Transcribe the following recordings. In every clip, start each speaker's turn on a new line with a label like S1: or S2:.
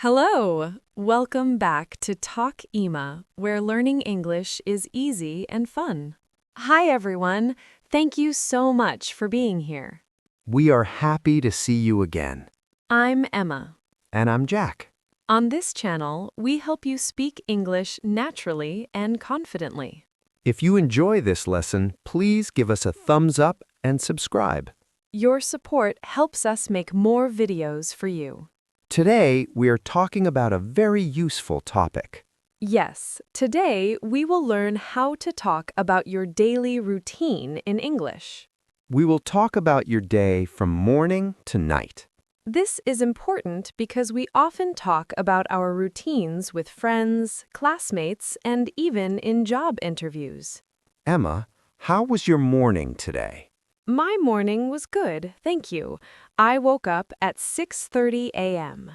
S1: Hello! Welcome back to Talk Ema, where learning English is easy and fun. Hi everyone! Thank you so much for being here.
S2: We are happy to see you again.
S1: I'm Emma.
S2: And I'm Jack.
S1: On this channel, we help you speak English naturally and confidently.
S2: If you enjoy this lesson, please give us a thumbs up and subscribe.
S1: Your support helps us make more videos for you.
S2: Today, we are talking about a very useful topic.
S1: Yes, today we will learn how to talk about your daily routine in English.
S2: We will talk about your day from morning to night.
S1: This is important because we often talk about our routines with friends, classmates, and even in job interviews.
S2: Emma, how was your morning today?
S1: My morning was good, thank you. I woke up at 6:30 a.m.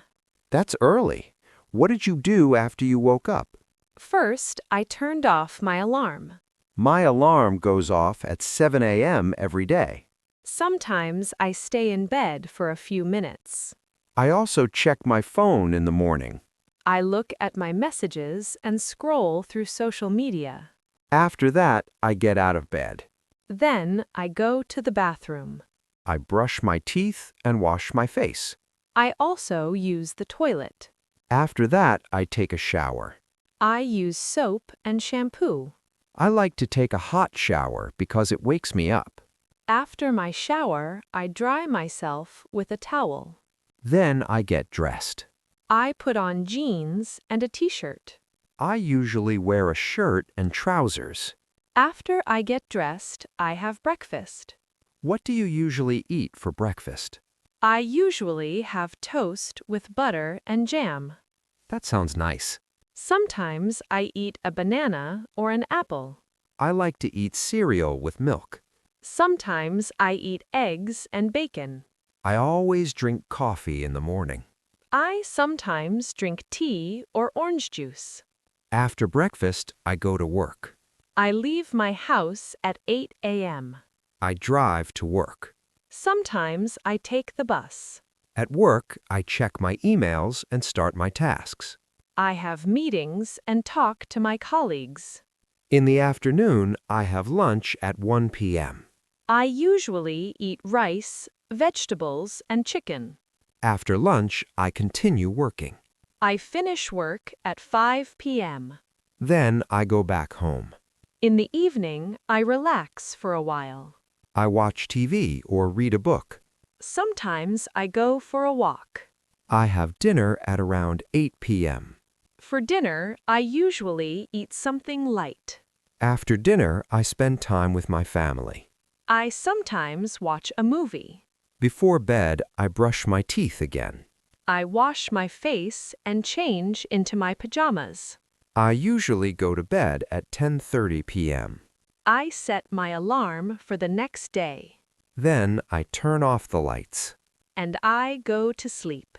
S2: That's early. What did you do after you woke up?
S1: First, I turned off my alarm.
S2: My alarm goes off at 7 a.m. every day.
S1: Sometimes I stay in bed for a few minutes.
S2: I also check my phone in the morning.
S1: I look at my messages and scroll through social media.
S2: After that, I get out of bed.
S1: Then I go to the bathroom.
S2: I brush my teeth and wash my face.
S1: I also use the toilet.
S2: After that, I take a shower.
S1: I use soap and shampoo.
S2: I like to take a hot shower because it wakes me up.
S1: After my shower, I dry myself with a towel.
S2: Then I get dressed.
S1: I put on jeans and a t-shirt.
S2: I usually wear a shirt and trousers.
S1: After I get dressed, I have breakfast.
S2: What do you usually eat for breakfast?
S1: I usually have toast with butter and jam.
S2: That sounds nice.
S1: Sometimes I eat a banana or an apple.
S2: I like to eat cereal with milk.
S1: Sometimes I eat eggs and bacon.
S2: I always drink coffee in the morning.
S1: I sometimes drink tea or orange juice.
S2: After breakfast, I go to work.
S1: I leave my house at 8 a.m.
S2: I drive to work.
S1: Sometimes I take the bus.
S2: At work, I check my emails and start my tasks.
S1: I have meetings and talk to my colleagues.
S2: In the afternoon, I have lunch at 1 p.m.
S1: I usually eat rice, vegetables, and chicken.
S2: After lunch, I continue working.
S1: I finish work at 5 p.m.
S2: Then I go back home.
S1: In the evening, I relax for a while.
S2: I watch TV or read a book.
S1: Sometimes I go for a walk.
S2: I have dinner at around 8 p.m.
S1: For dinner, I usually eat something light.
S2: After dinner, I spend time with my family.
S1: I sometimes watch a movie.
S2: Before bed, I brush my teeth again.
S1: I wash my face and change into my pajamas.
S2: I usually go to bed at 10:30 p.m.
S1: I set my alarm for the next day.
S2: Then I turn off the lights.
S1: And I go to sleep.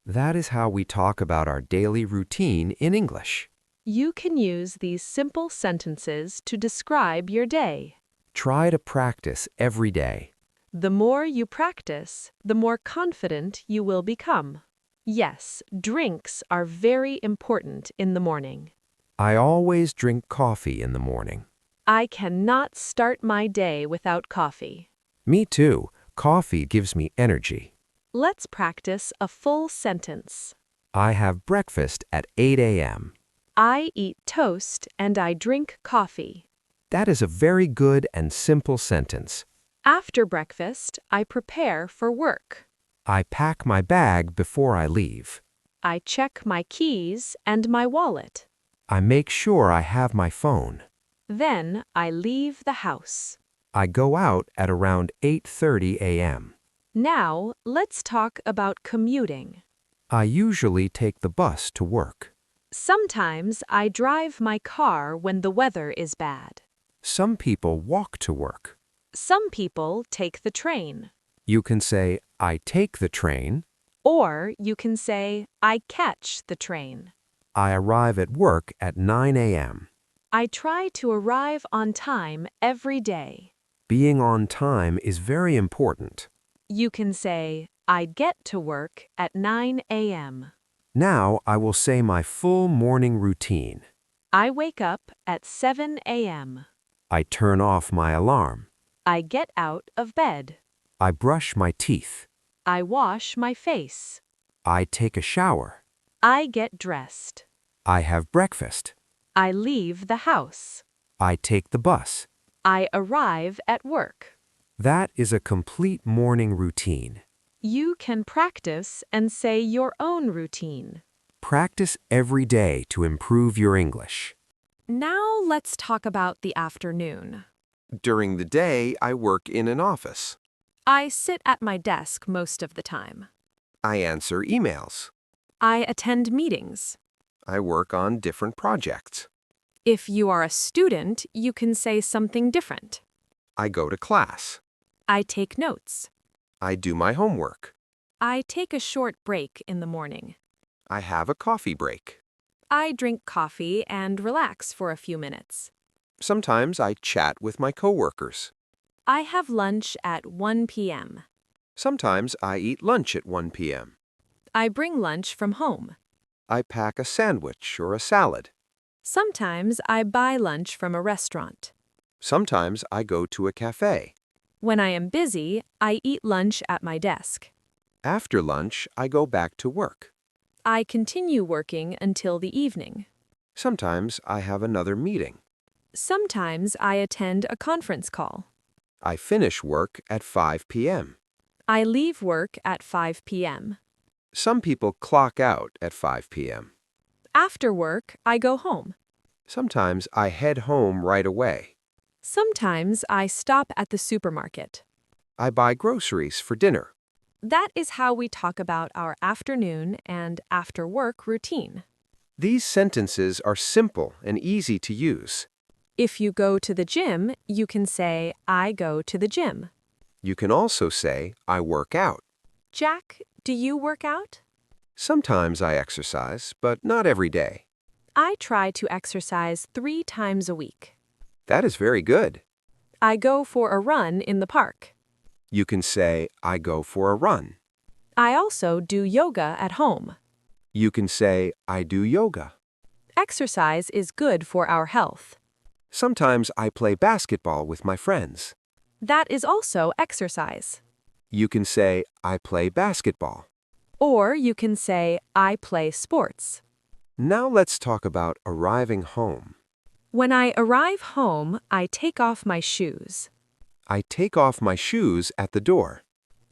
S2: That is how we talk about our daily routine in English.
S1: You can use these simple sentences to describe your day.
S2: Try to practice every day.
S1: The more you practice, the more confident you will become. Yes, drinks are very important in the morning.
S2: I always drink coffee in the morning.
S1: I cannot start my day without coffee.
S2: Me too. Coffee gives me energy.
S1: Let's practice a full sentence.
S2: I have breakfast at 8 a.m.
S1: I eat toast and I drink coffee.
S2: That is a very good and simple sentence.
S1: After breakfast, I prepare for work.
S2: I pack my bag before I leave.
S1: I check my keys and my wallet.
S2: I make sure I have my phone.
S1: Then I leave the house.
S2: I go out at around 8:30 a.m.
S1: Now, let's talk about commuting.
S2: I usually take the bus to work.
S1: Sometimes I drive my car when the weather is bad.
S2: Some people walk to work.
S1: Some people take the train.
S2: You can say, I take the train.
S1: Or you can say, I catch the train.
S2: I arrive at work at 9 a.m.
S1: I try to arrive on time every day.
S2: Being on time is very important.
S1: You can say, I get to work at 9 a.m.
S2: Now I will say my full morning routine.
S1: I wake up at 7 a.m.
S2: I turn off my alarm.
S1: I get out of bed.
S2: I brush my teeth.
S1: I wash my face.
S2: I take a shower.
S1: I get dressed.
S2: I have breakfast.
S1: I leave the house.
S2: I take the bus.
S1: I arrive at work.
S2: That is a complete morning routine.
S1: You can practice and say your own routine.
S2: Practice every day to improve your English.
S1: Now let's talk about the afternoon.
S2: During the day, I work in an office.
S1: I sit at my desk most of the time.
S2: I answer emails.
S1: I attend meetings.
S2: I work on different projects.
S1: If you are a student, you can say something different.
S2: I go to class.
S1: I take notes.
S2: I do my homework.
S1: I take a short break in the morning.
S2: I have a coffee break.
S1: I drink coffee and relax for a few minutes.
S2: Sometimes I chat with my coworkers.
S1: I have lunch at 1 p.m.
S2: Sometimes I eat lunch at 1 p.m.
S1: I bring lunch from home.
S2: I pack a sandwich or a salad.
S1: Sometimes I buy lunch from a restaurant.
S2: Sometimes I go to a cafe.
S1: When I am busy, I eat lunch at my desk.
S2: After lunch, I go back to work.
S1: I continue working until the evening.
S2: Sometimes I have another meeting.
S1: Sometimes I attend a conference call.
S2: I finish work at 5 p.m.
S1: I leave work at 5 p.m.
S2: Some people clock out at 5 p.m.
S1: After work, I go home.
S2: Sometimes I head home right away.
S1: Sometimes I stop at the supermarket.
S2: I buy groceries for dinner.
S1: That is how we talk about our afternoon and after work routine.
S2: These sentences are simple and easy to use.
S1: If you go to the gym, you can say, I go to the gym.
S2: You can also say, I work out.
S1: Jack, do you work out?
S2: Sometimes I exercise, but not every day.
S1: I try to exercise 3 times a week.
S2: That is very good.
S1: I go for a run in the park.
S2: You can say, I go for a run.
S1: I also do yoga at home.
S2: You can say, I do yoga.
S1: Exercise is good for our health.
S2: Sometimes I play basketball with my friends.
S1: That is also exercise.
S2: You can say, I play basketball.
S1: Or you can say, I play sports.
S2: Now let's talk about arriving home.
S1: When I arrive home, I take off my shoes.
S2: I take off my shoes at the door.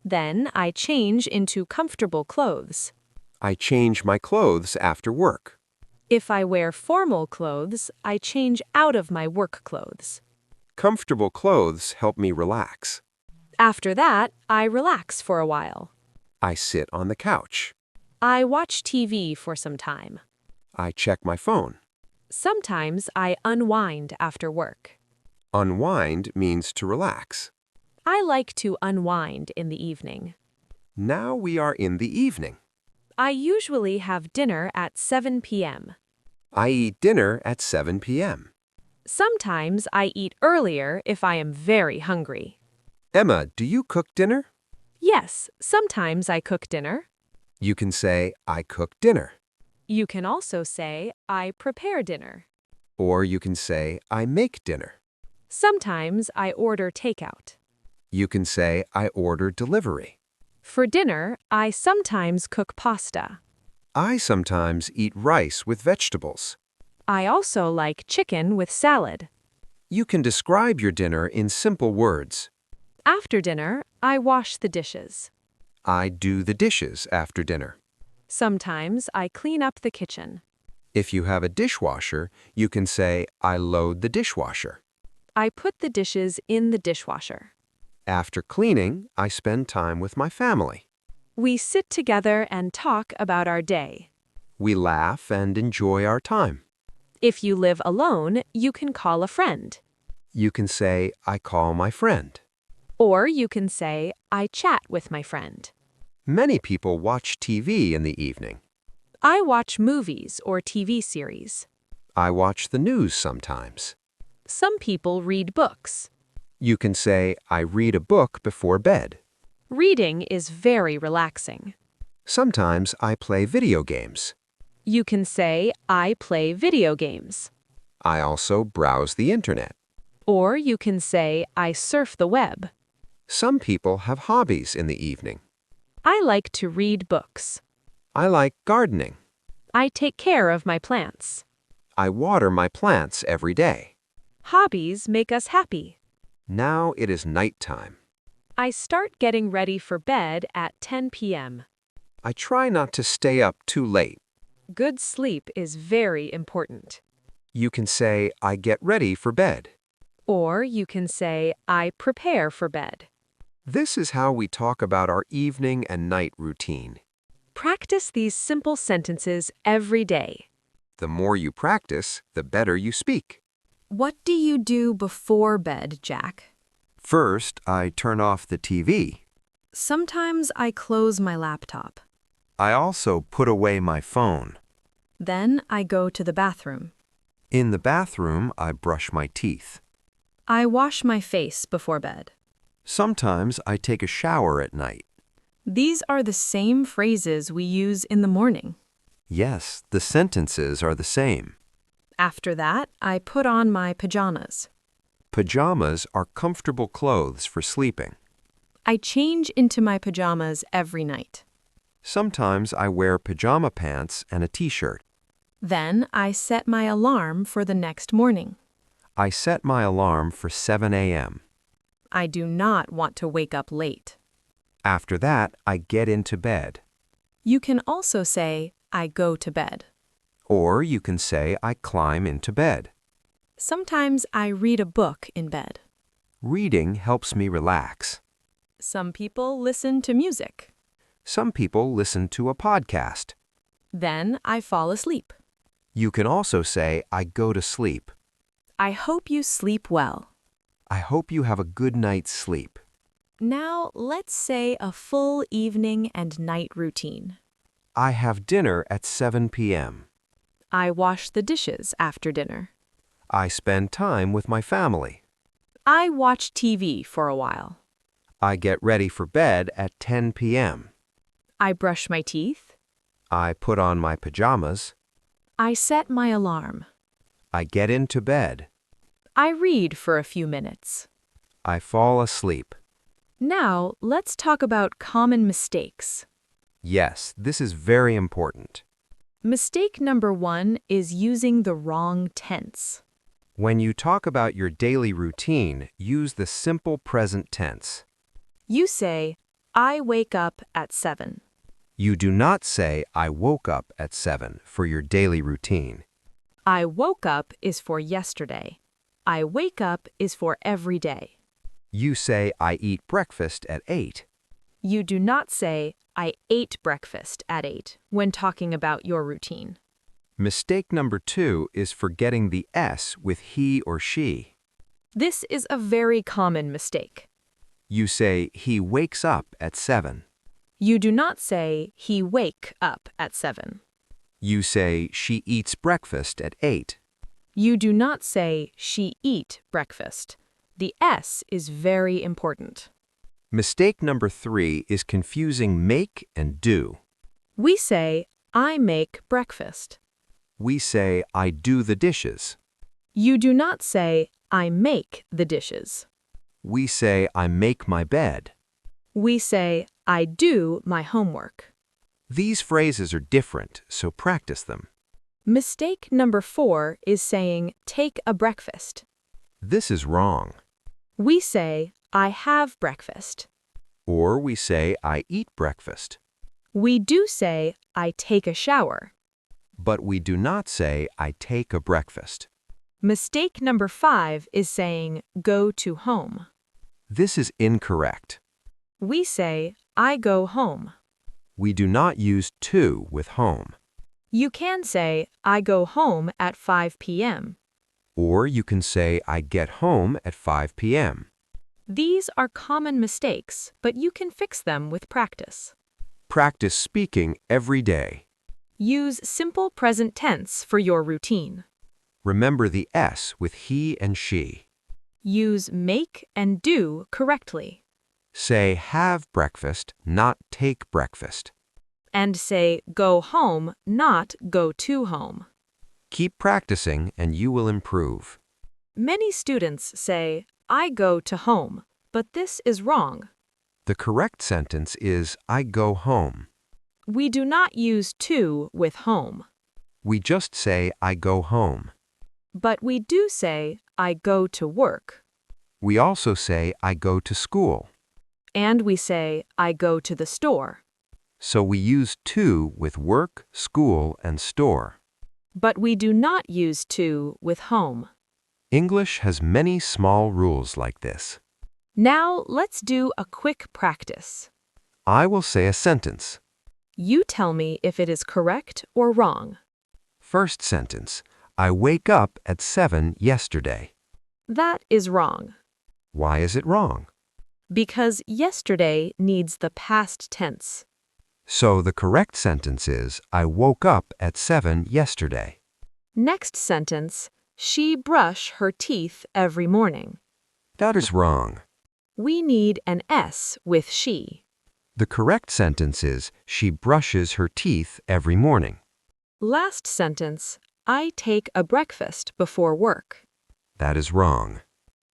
S1: Then I change into comfortable clothes.
S2: I change my clothes after work.
S1: If I wear formal clothes, I change out of my work clothes.
S2: Comfortable clothes help me relax.
S1: After that, I relax for a while.
S2: I sit on the couch.
S1: I watch TV for some time.
S2: I check my phone.
S1: Sometimes I unwind after work.
S2: Unwind means to relax.
S1: I like to unwind in the evening.
S2: Now we are in the evening.
S1: I usually have dinner at 7 p.m.
S2: I eat dinner at 7 p.m.
S1: Sometimes I eat earlier if I am very hungry.
S2: Emma, do you cook dinner?
S1: Yes, sometimes I cook dinner.
S2: You can say, I cook dinner.
S1: You can also say, I prepare dinner.
S2: Or you can say, I make dinner.
S1: Sometimes I order takeout.
S2: You can say, I order delivery.
S1: For dinner, I sometimes cook pasta.
S2: I sometimes eat rice with vegetables.
S1: I also like chicken with salad.
S2: You can describe your dinner in simple words.
S1: After dinner, I wash the dishes.
S2: I do the dishes after dinner.
S1: Sometimes I clean up the kitchen.
S2: If you have a dishwasher, you can say, I load the dishwasher.
S1: I put the dishes in the dishwasher.
S2: After cleaning, I spend time with my family.
S1: We sit together and talk about our day.
S2: We laugh and enjoy our time.
S1: If you live alone, you can call a friend.
S2: You can say, I call my friend.
S1: Or you can say, I chat with my friend.
S2: Many people watch TV in the evening.
S1: I watch movies or TV series.
S2: I watch the news sometimes.
S1: Some people read books.
S2: You can say, I read a book before bed.
S1: Reading is very relaxing.
S2: Sometimes I play video games.
S1: You can say, I play video games.
S2: I also browse the internet.
S1: Or you can say, I surf the web.
S2: Some people have hobbies in the evening.
S1: I like to read books.
S2: I like gardening.
S1: I take care of my plants.
S2: I water my plants every day.
S1: Hobbies make us happy.
S2: Now it is nighttime.
S1: I start getting ready for bed at 10 p.m.
S2: I try not to stay up too late.
S1: Good sleep is very important.
S2: You can say, I get ready for bed.
S1: Or you can say, I prepare for bed.
S2: This is how we talk about our evening and night routine.
S1: Practice these simple sentences every day.
S2: The more you practice, the better you speak.
S1: What do you do before bed, Jack?
S2: First, I turn off the TV.
S1: Sometimes I close my laptop.
S2: I also put away my phone.
S1: Then I go to the bathroom.
S2: In the bathroom, I brush my teeth.
S1: I wash my face before bed.
S2: Sometimes I take a shower at night.
S1: These are the same phrases we use in the morning.
S2: Yes, the sentences are the same.
S1: After that, I put on my pajamas.
S2: Pajamas are comfortable clothes for sleeping.
S1: I change into my pajamas every night.
S2: Sometimes I wear pajama pants and a t-shirt.
S1: Then I set my alarm for the next morning.
S2: I set my alarm for 7 a.m.
S1: I do not want to wake up late.
S2: After that, I get into bed.
S1: You can also say, I go to bed.
S2: Or you can say, I climb into bed.
S1: Sometimes I read a book in bed.
S2: Reading helps me relax.
S1: Some people listen to music.
S2: Some people listen to a podcast.
S1: Then I fall asleep.
S2: You can also say, I go to sleep.
S1: I hope you sleep well.
S2: I hope you have a good night's sleep.
S1: Now let's say a full evening and night routine.
S2: I have dinner at 7 p.m.
S1: I wash the dishes after dinner.
S2: I spend time with my family.
S1: I watch TV for a while.
S2: I get ready for bed at 10 p.m.
S1: I brush my teeth.
S2: I put on my pajamas.
S1: I set my alarm.
S2: I get into bed.
S1: I read for a few minutes.
S2: I fall asleep.
S1: Now, let's talk about common mistakes.
S2: Yes, this is very important.
S1: Mistake number 1 is using the wrong tense.
S2: When you talk about your daily routine, use the simple present tense.
S1: You say, I wake up at 7.
S2: You do not say, I woke up at 7 for your daily routine.
S1: I woke up is for yesterday. I wake up is for every day.
S2: You say, I eat breakfast at 8.
S1: You do not say, I ate breakfast at 8 when talking about your routine.
S2: Mistake number 2 is forgetting the S with he or she.
S1: This is a very common mistake.
S2: You say, he wakes up at 7.
S1: You do not say, he wake up at 7.
S2: You say, she eats breakfast at 8.
S1: You do not say, she eat breakfast. The S is very important.
S2: Mistake number 3 is confusing make and do.
S1: We say, I make breakfast.
S2: We say, I do the dishes.
S1: You do not say, I make the dishes.
S2: We say, I make my bed.
S1: We say, I do my homework.
S2: These phrases are different, so practice them.
S1: Mistake number 4 is saying, take a breakfast.
S2: This is wrong.
S1: We say, I have breakfast.
S2: Or we say, I eat breakfast.
S1: We do say, I take a shower.
S2: But we do not say, I take a breakfast.
S1: Mistake number 5 is saying, go to home.
S2: This is incorrect.
S1: We say, I go home.
S2: We do not use to with home.
S1: You can say, I go home at 5 p.m.
S2: Or you can say, I get home at 5 p.m.
S1: These are common mistakes, but you can fix them with practice.
S2: Practice speaking every day.
S1: Use simple present tense for your routine.
S2: Remember the S with he and she.
S1: Use make and do correctly.
S2: Say have breakfast, not take breakfast.
S1: And say go home, not go to home.
S2: Keep practicing and you will improve.
S1: Many students say, I go to home, but this is wrong.
S2: The correct sentence is I go home.
S1: We do not use to with home,
S2: We just say I go home.
S1: but we do say I go to work.
S2: We also say I go to school.
S1: And we say I go to the store.
S2: So we use to with work, school, and store.
S1: But we do not use to with home.
S2: English has many small rules like this.
S1: Now let's do a quick practice.
S2: I will say a sentence.
S1: You tell me if it is correct or wrong.
S2: First sentence. I wake up at 7 yesterday.
S1: That is wrong,
S2: Why is it wrong?
S1: because yesterday needs the past tense.
S2: So the correct sentence is I woke up at 7 yesterday.
S1: Next sentence, she brush her teeth every morning.
S2: That is wrong.
S1: We need an S with she.
S2: The correct sentence is she brushes her teeth every morning.
S1: Last sentence, I take a breakfast before work.
S2: That is wrong.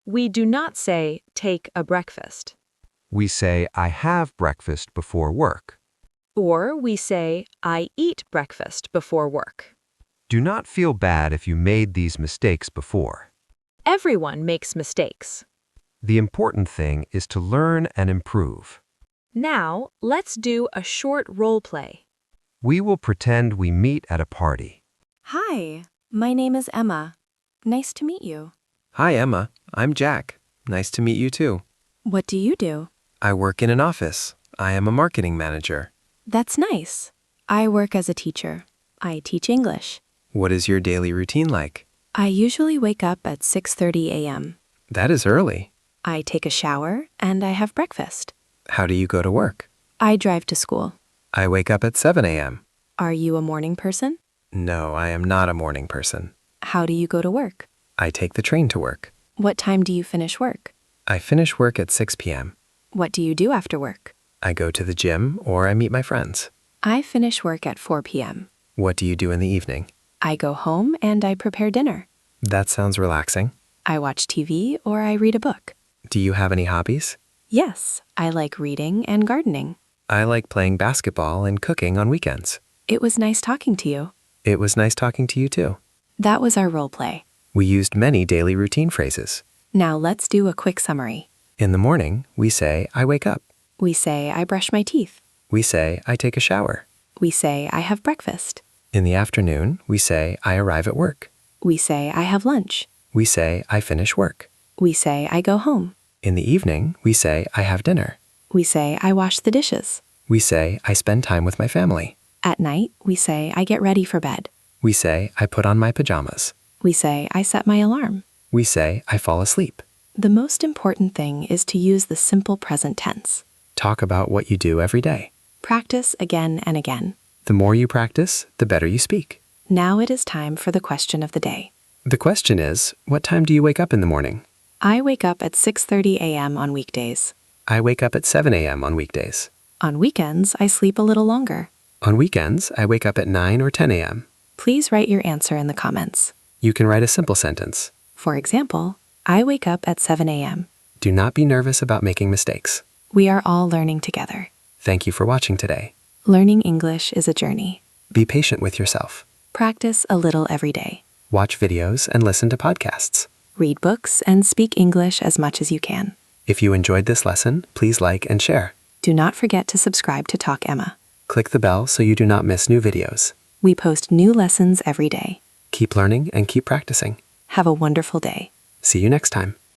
S1: We do not say take a breakfast.
S2: We say I have breakfast before work.
S1: Or we say I eat breakfast before work.
S2: Do not feel bad if you made these mistakes before.
S1: Everyone makes mistakes.
S2: The important thing is to learn and improve.
S1: Now, let's do a short role play.
S2: We will pretend we meet at a party.
S3: Hi, my name is Emma. Nice to meet you.
S4: Hi, Emma. I'm Jack. Nice to meet you too.
S3: What do you do?
S4: I work in an office. I am a marketing manager.
S3: That's nice. I work as a teacher. I teach English.
S4: What is your daily routine like?
S3: I usually wake up at 6:30 a.m.
S4: That is early.
S3: I take a shower and I have breakfast.
S4: How do you go to work?
S3: I drive to school.
S4: I wake up at 7 a.m.
S3: Are you a morning person?
S4: No, I am not a morning person.
S3: How do you go to work?
S4: I take the train to work.
S3: What time do you finish work?
S4: I finish work at 6 p.m.
S3: What do you do after work?
S4: I go to the gym or I meet my friends.
S3: I finish work at 4 p.m.
S4: What do you do in the evening?
S3: I go home and I prepare dinner.
S4: That sounds relaxing.
S3: I watch TV or I read a book.
S4: Do you have any hobbies?
S3: Yes, I like reading and gardening.
S4: I like playing basketball and cooking on weekends.
S3: It was nice talking to you.
S4: It was nice talking to you too.
S3: That was our role play.
S4: We used many daily routine phrases.
S3: Now let's do a quick summary.
S4: In the morning, we say, I wake up.
S3: We say, I brush my teeth.
S4: We say, I take a shower.
S3: We say, I have breakfast.
S4: In the afternoon, we say, I arrive at work.
S3: We say, I have lunch.
S4: We say, I finish work.
S3: We say, I go home.
S4: In the evening, we say, I have dinner.
S3: We say, I wash the dishes.
S4: We say, I spend time with my family.
S3: At night, we say, I get ready for bed.
S4: We say, I put on my pajamas.
S3: We say, I set my alarm.
S4: We say, I fall asleep.
S3: The most important thing is to use the simple present tense.
S4: Talk about what you do every day.
S3: Practice again and again.
S4: The more you practice, the better you speak.
S3: Now it is time for the question of the day.
S4: The question is, what time do you wake up in the morning?
S3: I wake up at 6:30 a.m. on weekdays.
S4: I wake up at 7 a.m. on weekdays.
S3: On weekends, I sleep a little longer.
S4: On weekends, I wake up at 9 or 10 a.m.
S3: Please write your answer in the comments.
S4: You can write a simple sentence.
S3: For example, I wake up at 7 a.m.
S4: Do not be nervous about making mistakes.
S3: We are all learning together.
S4: Thank you for watching today.
S3: Learning English is a journey.
S4: Be patient with yourself.
S3: Practice a little every day.
S4: Watch videos and listen to podcasts.
S3: Read books and speak English as much as you can.
S4: If you enjoyed this lesson, please like and share.
S3: Do not forget to subscribe to Talk Ema.
S4: Click the bell so you do not miss new videos.
S3: We post new lessons every day.
S4: Keep learning and keep practicing.
S3: Have a wonderful day.
S4: See you next time.